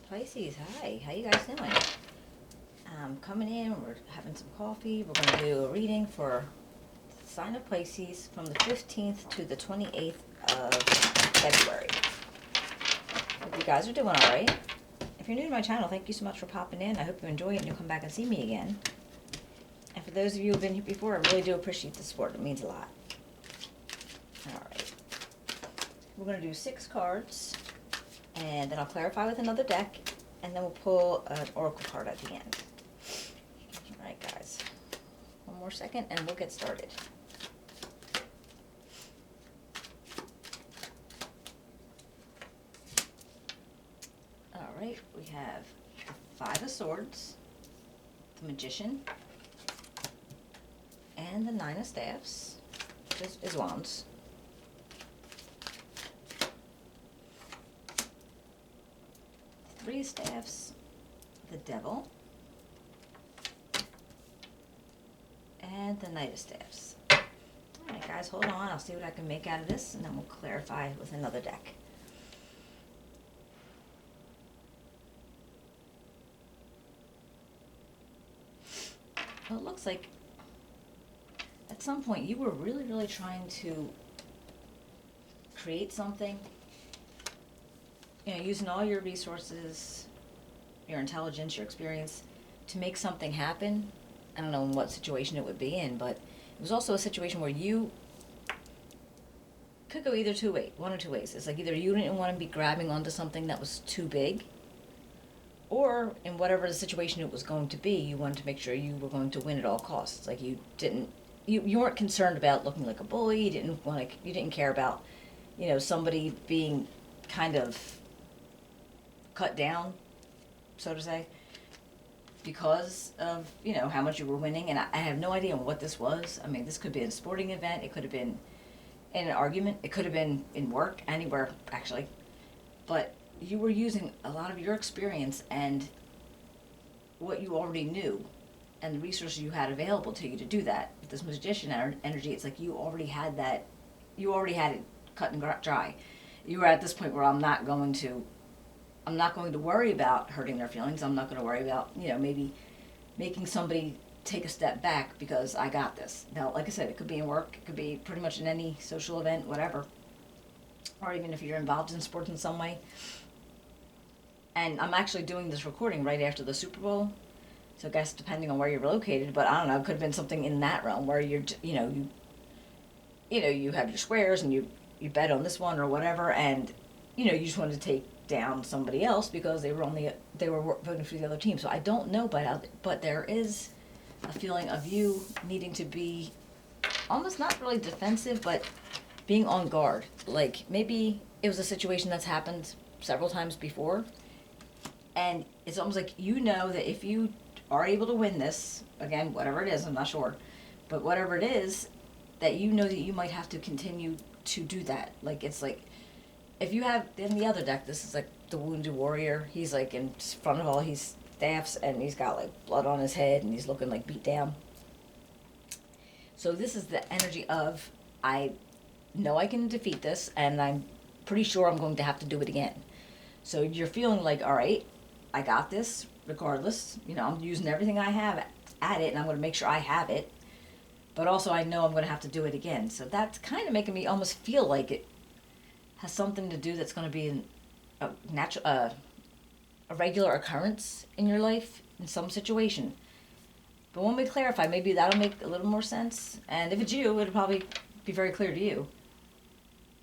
Pisces, hi. How you guys doing? Coming in, we're having some coffee. We're going to do a reading for sign of Pisces from the 15th to the 28th of February. Hope you guys are doing all right. If you're new to my channel, thank you so much for popping in. I hope you enjoy it and you'll come back and see me again. And for those of you who have been here before, I really do appreciate the support. It means a lot. All right. We're going to do 6 cards, and then I'll clarify with another deck, and then we'll pull an oracle card at the end. All right, guys. One more second, and we'll get started. All right, we have the 5 of Swords, the Magician, and the 9 of Staffs, is Wands. Three of Staffs, the Devil, and the Knight of Staffs. Alright guys, hold on. I'll see what I can make out of this, and then we'll clarify with another deck. Well, it looks like at some point you were really trying to create something. You know, using all your resources, your intelligence, your experience to make something happen. I don't know in what situation it would be in, but it was also a situation where you could go either one or two ways. It's like either you didn't want to be grabbing onto something that was too big, or in whatever the situation it was going to be, you wanted to make sure you were going to win at all costs. Like you weren't concerned about looking like a bully. You didn't care about, you know, somebody being kind of cut down, so to say, because of, you know, how much you were winning. And I have no idea what this was. I mean, this could be a sporting event. It could have been in an argument. It could have been in work, anywhere, actually. But you were using a lot of your experience and what you already knew and the resources you had available to you to do that. With this Magician energy, it's like you already had that. You already had it cut and dry. You were at this point where I'm not going to worry about hurting their feelings. I'm not going to worry about, you know, maybe making somebody take a step back because I got this. Now, like I said, it could be in work. It could be pretty much in any social event, whatever. Or even if you're involved in sports in some way. And I'm actually doing this recording right after the Super Bowl. So I guess depending on where you're located, but I don't know, it could have been something in that realm where you have your squares and you bet on this one or whatever, and, you know, you just wanted to take down somebody else because they were voting for the other team. So I don't know, but there is a feeling of you needing to be almost not really defensive, but being on guard. Like maybe it was a situation that's happened several times before, and it's almost like, you know, that if you are able to win this, again, whatever it is, I'm not sure, but whatever it is, that you know that you might have to continue to do that. Like, it's like, if you have, in the other deck, this is like the Wounded Warrior. He's like in front of all his staffs, and he's got like blood on his head, and he's looking like beat down. So this is the energy of, I know I can defeat this, and I'm pretty sure I'm going to have to do it again. So you're feeling like, all right, I got this regardless. You know, I'm using everything I have at it, and I'm going to make sure I have it. But also I know I'm going to have to do it again. So that's kind of making me almost feel like it has something to do that's going to be a regular occurrence in your life in some situation. But when we clarify, maybe that'll make a little more sense. And if it's you, it'll probably be very clear to you.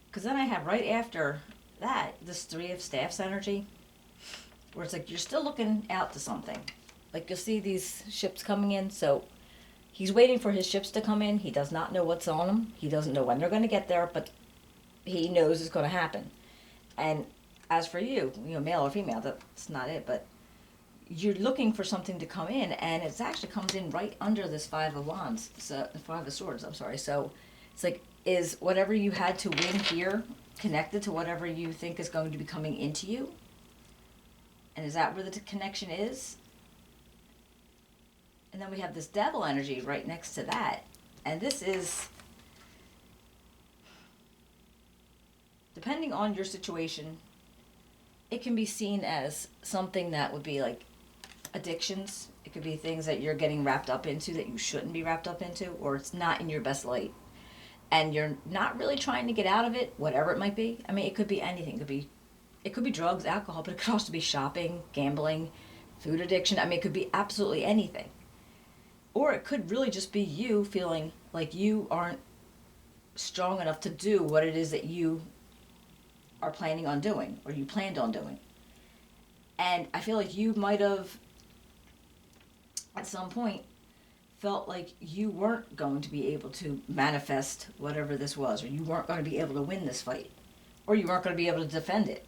Because then I have right after that this 3 of Staffs energy, where it's like you're still looking out to something. Like you'll see these ships coming in. So he's waiting for his ships to come in. He does not know what's on them. He doesn't know when they're going to get there, but he knows it's going to happen. And as for you, you know, male or female, that's not it, but you're looking for something to come in, and it actually comes in right under this 5 of Wands, so 5 of Swords, I'm sorry. So it's like, is whatever you had to win here connected to whatever you think is going to be coming into you? And is that where the connection is? And then we have this Devil energy right next to that. And this is, depending on your situation, it can be seen as something that would be like addictions. It could be things that you're getting wrapped up into that you shouldn't be wrapped up into, or it's not in your best light. And you're not really trying to get out of it, whatever it might be. I mean, it could be anything. It could be drugs, alcohol, but it could also be shopping, gambling, food addiction. I mean, it could be absolutely anything. Or it could really just be you feeling like you aren't strong enough to do what it is that you are planning on doing or you planned on doing. And I feel like you might have, at some point, felt like you weren't going to be able to manifest whatever this was, or you weren't going to be able to win this fight, or you weren't going to be able to defend it.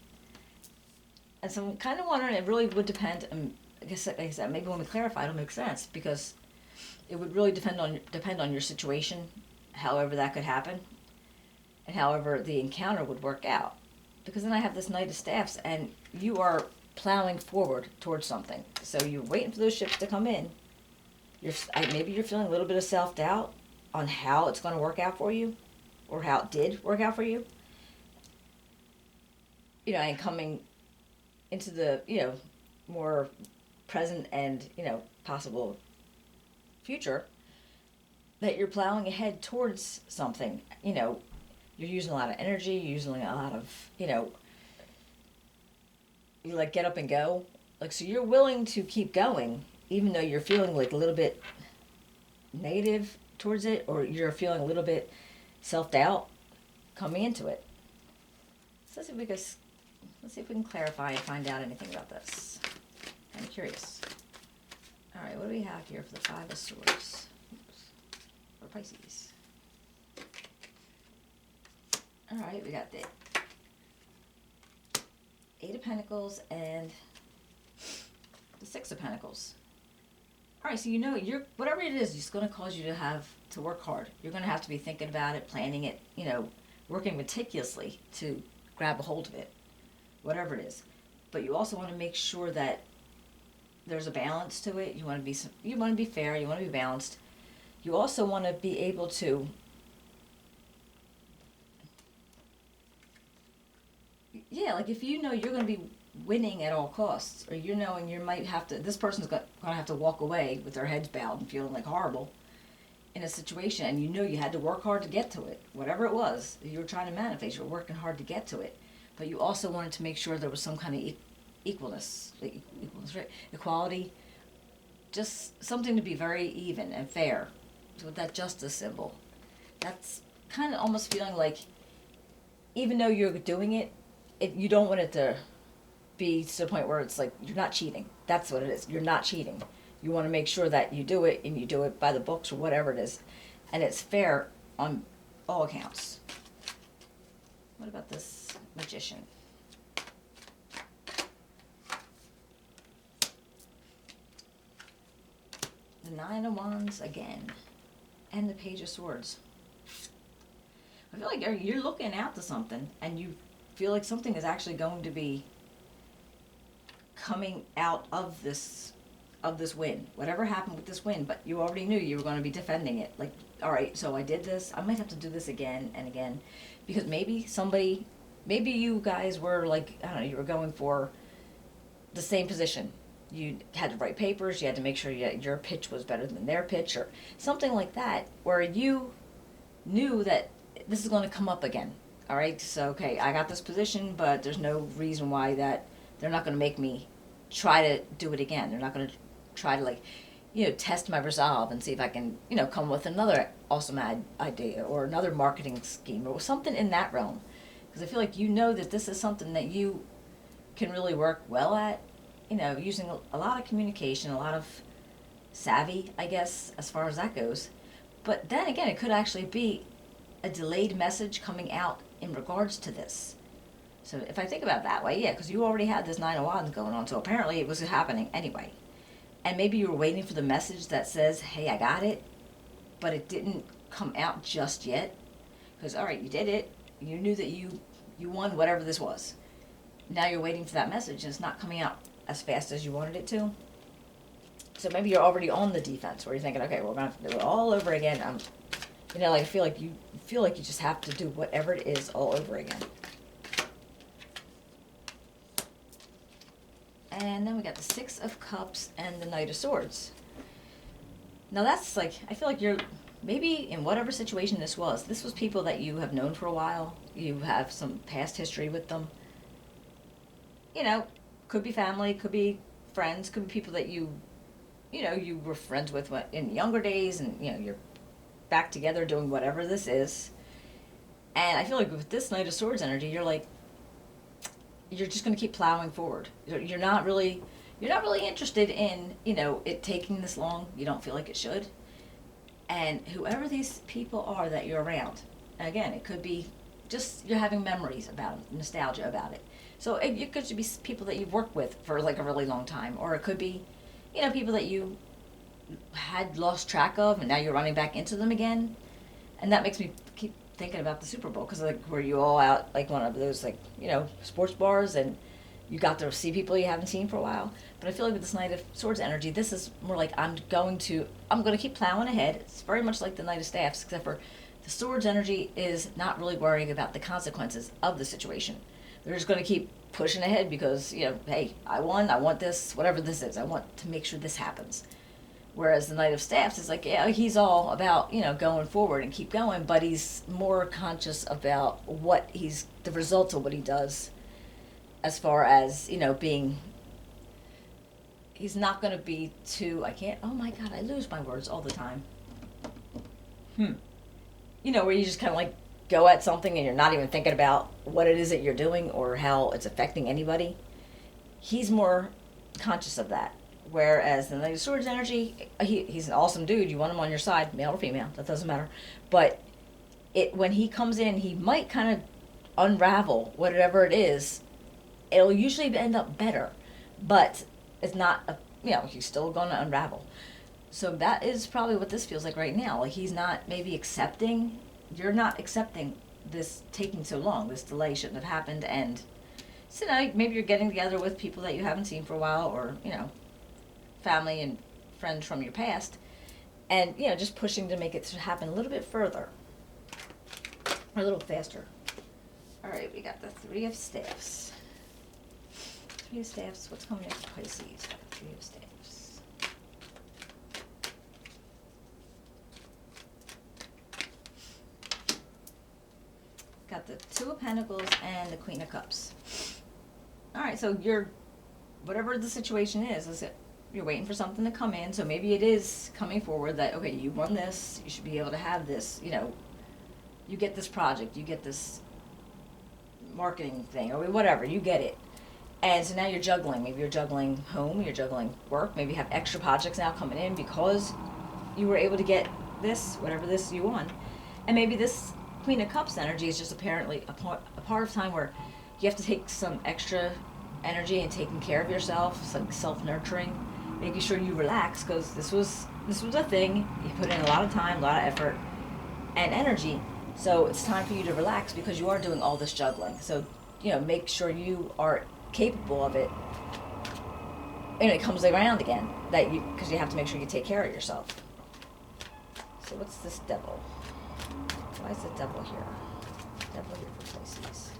And so I'm kind of wondering, it really would depend, I guess, like I said, maybe when we clarify it'll make sense, because it would really depend on your situation, however that could happen, and however the encounter would work out. Because then I have this Knight of Staffs, and you are plowing forward towards something. So you're waiting for those ships to come in. Maybe you're feeling a little bit of self-doubt on how it's going to work out for you, or how it did work out for you. And coming into the, more present and, possible future, that you're plowing ahead towards something. You're using a lot of energy, you're using a lot of, you like get up and go. Like, so you're willing to keep going, even though you're feeling like a little bit negative towards it, or you're feeling a little bit self-doubt coming into it. So let's see if we can clarify and find out anything about this. I'm curious. All right, what do we have here for the Five of Swords? For Pisces. All right, we got the Eight of Pentacles and the Six of Pentacles. All right, so you're whatever it is, it's going to cause you to have to work hard. You're going to have to be thinking about it, planning it, working meticulously to grab a hold of it, whatever it is. But you also want to make sure that there's a balance to it. You want to be fair. You want to be balanced. You also want to be able to, like if you're going to be winning at all costs, or you might have to, this person's going to have to walk away with their heads bowed and feeling like horrible in a situation, and you had to work hard to get to it, whatever it was you were trying to manifest. You were working hard to get to it, but you also wanted to make sure there was some kind of equalness, right? Equality, just something to be very even and fair. So with that justice symbol, that's kind of almost feeling like, even though you're doing it, you don't want it to be to the point where it's like you're not cheating. That's what it is. You're not cheating. You want to make sure that you do it, and you do it by the books or whatever it is, and it's fair on all accounts. What about this Magician? The Nine of Wands again, and the Page of Swords. I feel like you're looking out to something, and you feel like something is actually going to be coming out of this win. Whatever happened with this win, but you already knew you were going to be defending it. Like, all right, so I did this. I might have to do this again and again, because maybe you guys were like, I don't know, you were going for the same position. You had to write papers. You had to make sure your pitch was better than their pitch, or something like that, where you knew that this is going to come up again. All right, so okay, I got this position, but there's no reason why that they're not going to make me try to do it again. They're not going to try to test my resolve and see if I can, come with another awesome idea or another marketing scheme or something in that realm. Because I feel like that this is something that you can really work well at, using a lot of communication, a lot of savvy, I guess, as far as that goes. But then again, it could actually be a delayed message coming out in regards to this. So if I think about it that way, yeah, because you already had this Nine of Wands going on, so apparently it was happening anyway. And maybe you were waiting for the message that says, hey, I got it, but it didn't come out just yet. Because, all right, you did it. You knew that you won whatever this was. Now you're waiting for that message, and it's not coming out as fast as you wanted it to. So maybe you're already on the defense, where you're thinking, okay, we're going to have to do it all over again. I feel like you just have to do whatever it is all over again. And then we got the Six of Cups and the Knight of Swords. Now that's like, I feel like you're, maybe in whatever situation this was people that you have known for a while. You have some past history with them. You know, could be family, could be friends, could be people that you were friends with in younger days, and, you're back together doing whatever this is. And I feel like with this Knight of Swords energy, you're just going to keep plowing forward. You're not really interested in, it taking this long. You don't feel like it should. And whoever these people are that you're around, again, it could be just you're having memories about it, nostalgia about it. So it could be people that you've worked with for like a really long time, or it could be, people that you had lost track of and now you're running back into them again. And that makes me keep thinking about the Super Bowl, because like, were you all out like one of those like, sports bars, and you got to see people you haven't seen for a while. But I feel like with this Knight of Swords energy, this is more like I'm going to keep plowing ahead. It's very much like the Knight of Staffs, except for the Swords energy is not really worrying about the consequences of the situation. They're just going to keep pushing ahead because, hey, I won, I want this, whatever this is, I want to make sure this happens. Whereas the Knight of Staffs is like, yeah, he's all about, going forward and keep going, but he's more conscious about the results of what he does, as far as, he's not going to be too, oh my God, I lose my words all the time. Where you just kind of like go at something and you're not even thinking about what it is that you're doing or how it's affecting anybody. He's more conscious of that. Whereas the Knight of Swords energy, he's an awesome dude. You want him on your side, male or female, that doesn't matter. But when he comes in, he might kind of unravel whatever it is. It'll usually end up better, but it's not, he's still going to unravel. So that is probably what this feels like right now. Like he's not maybe you're not accepting this taking so long. This delay shouldn't have happened. And so now maybe you're getting together with people that you haven't seen for a while, or, family and friends from your past, and, just pushing to make it happen a little bit further, or a little faster. All right, we got the Three of Staffs. Three of Staffs, what's coming up for Pisces? Three of Staffs. Got the Two of Pentacles and the Queen of Cups. All right, so whatever the situation is you're waiting for something to come in. So maybe it is coming forward that, okay, you won this, you should be able to have this, you get this project, you get this marketing thing, or whatever, you get it. And so now you're juggling. Maybe you're juggling home, you're juggling work, maybe you have extra projects now coming in because you were able to get this, whatever this you won. And maybe this Queen of Cups energy is just apparently a part of time where you have to take some extra energy and taking care of yourself, some self-nurturing, making sure you relax, because this was a thing. You put in a lot of time, a lot of effort, and energy. So it's time for you to relax because you are doing all this juggling. So, make sure you are capable of it, and it comes around again. Because you have to make sure you take care of yourself. So what's this Devil? Why is the Devil here? Devil here for Pisces.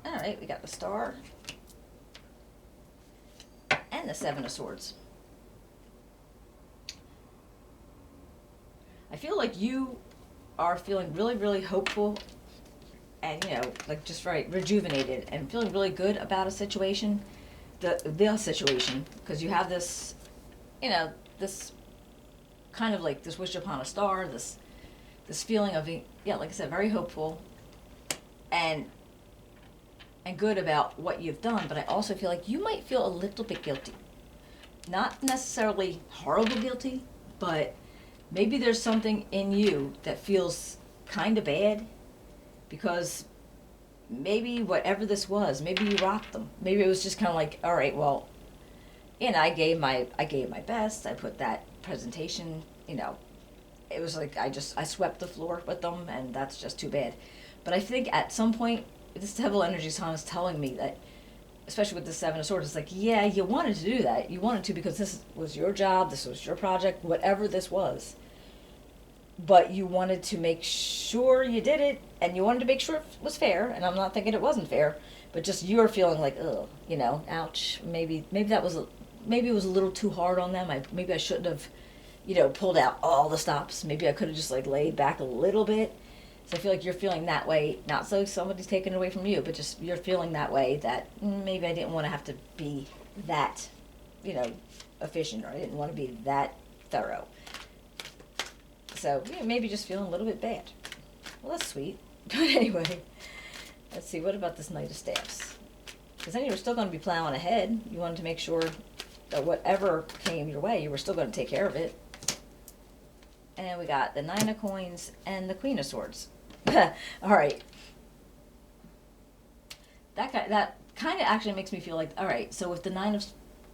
All right, we got the Star and the Seven of Swords. I feel like you are feeling really, really hopeful and, like just right, rejuvenated and feeling really good about a situation, the situation, because you have this, this kind of like this wish upon a star, this feeling of, like I said, very hopeful and good about what you've done. But I also feel like you might feel a little bit guilty. Not necessarily horrible guilty, but maybe there's something in you that feels kind of bad because maybe whatever this was, maybe you rocked them. Maybe it was just kind of like, all right, well, I gave my best. I put that presentation, it was like I swept the floor with them, and that's just too bad. But I think at some point, this Devil energy song is telling me that, especially with the Seven of Swords, it's like, yeah, you wanted to do that. You wanted to because this was your job, this was your project, whatever this was. but you wanted to make sure you did it, and you wanted to make sure it was fair. And I'm not thinking it wasn't fair, but just you were feeling like, oh, ouch. Maybe that was maybe it was a little too hard on them. Maybe I shouldn't have, pulled out all the stops. Maybe I could have just like laid back a little bit. So I feel like you're feeling that way, not so somebody's taking it away from you, but just you're feeling that way that maybe I didn't want to have to be that, efficient, or I didn't want to be that thorough. So maybe just feeling a little bit bad. Well, that's sweet. But anyway, let's see, what about this Knight of Staffs? Because then you were still going to be plowing ahead. You wanted to make sure that whatever came your way, you were still going to take care of it. And we got the Nine of Coins and the Queen of Swords. All right. That kind of actually makes me feel like, all right, so with the Nine of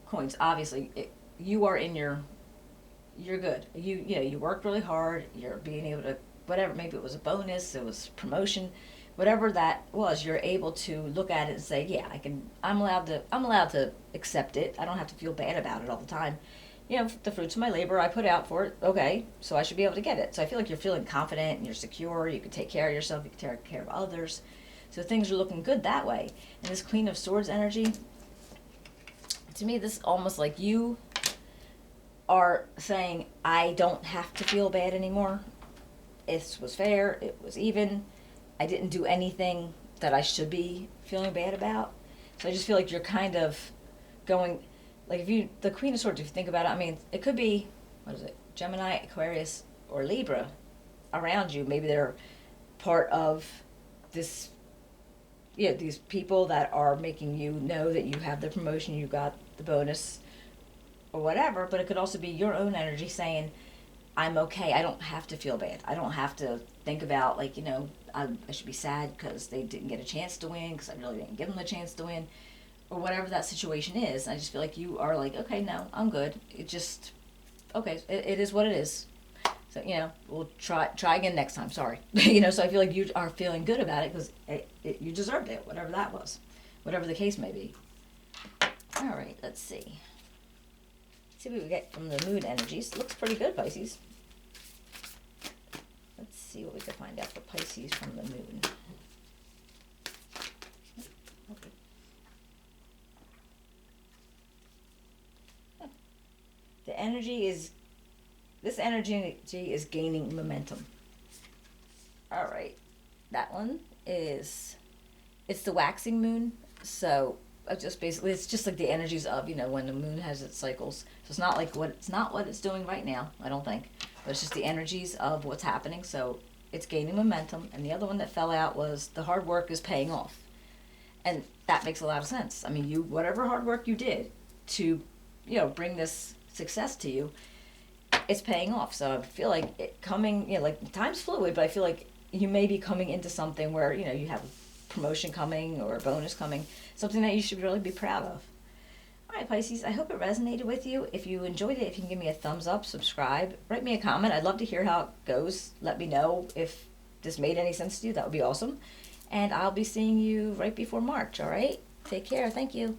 Coins, obviously, you are in you're good. You worked really hard. You're being able to, whatever, maybe it was a bonus, it was promotion, whatever that was, you're able to look at it and say, yeah, I'm allowed to accept it. I don't have to feel bad about it all the time. The fruits of my labor I put out for it, okay, so I should be able to get it. So I feel like you're feeling confident and you're secure, you can take care of yourself, you can take care of others. So things are looking good that way. And this Queen of Swords energy, to me, this is almost like you are saying, I don't have to feel bad anymore. It was fair, it was even. I didn't do anything that I should be feeling bad about. So I just feel like you're kind of going, like the Queen of Swords, if you think about it, I mean, it could be, what is it, Gemini, Aquarius, or Libra around you. Maybe they're part of this, these people that are making you know that you have the promotion, you got the bonus, or whatever. But it could also be your own energy saying, I'm okay. I don't have to feel bad. I don't have to think about, like, I should be sad because they didn't get a chance to win, because I really didn't give them the chance to win, or whatever that situation is. I just feel like you are like, okay, no, I'm good. It just, okay, it is what it is. So, we'll try again next time. Sorry. So I feel like you are feeling good about it because you deserved it, whatever that was, whatever the case may be. All right, let's see. See what we get from the moon energies. Looks pretty good, Pisces. Let's see what we can find out for Pisces from the moon. Okay. This energy is gaining momentum. All right, that one it's the waxing moon. So it's just like the energies of, when the moon has its cycles. So it's not what it's doing right now, I don't think. But it's just the energies of what's happening. So it's gaining momentum. And the other one that fell out was the hard work is paying off. And that makes a lot of sense. I mean, whatever hard work you did to, bring this success to you, it's paying off. So I feel like like time's fluid, but I feel like you may be coming into something where, you have a promotion coming or a bonus coming, something that you should really be proud of. All right, Pisces, I hope it resonated with you. If you enjoyed it, if you can give me a thumbs up, subscribe, write me a comment. I'd love to hear how it goes. Let me know if this made any sense to you. That would be awesome. And I'll be seeing you right before March, all right? Take care. Thank you.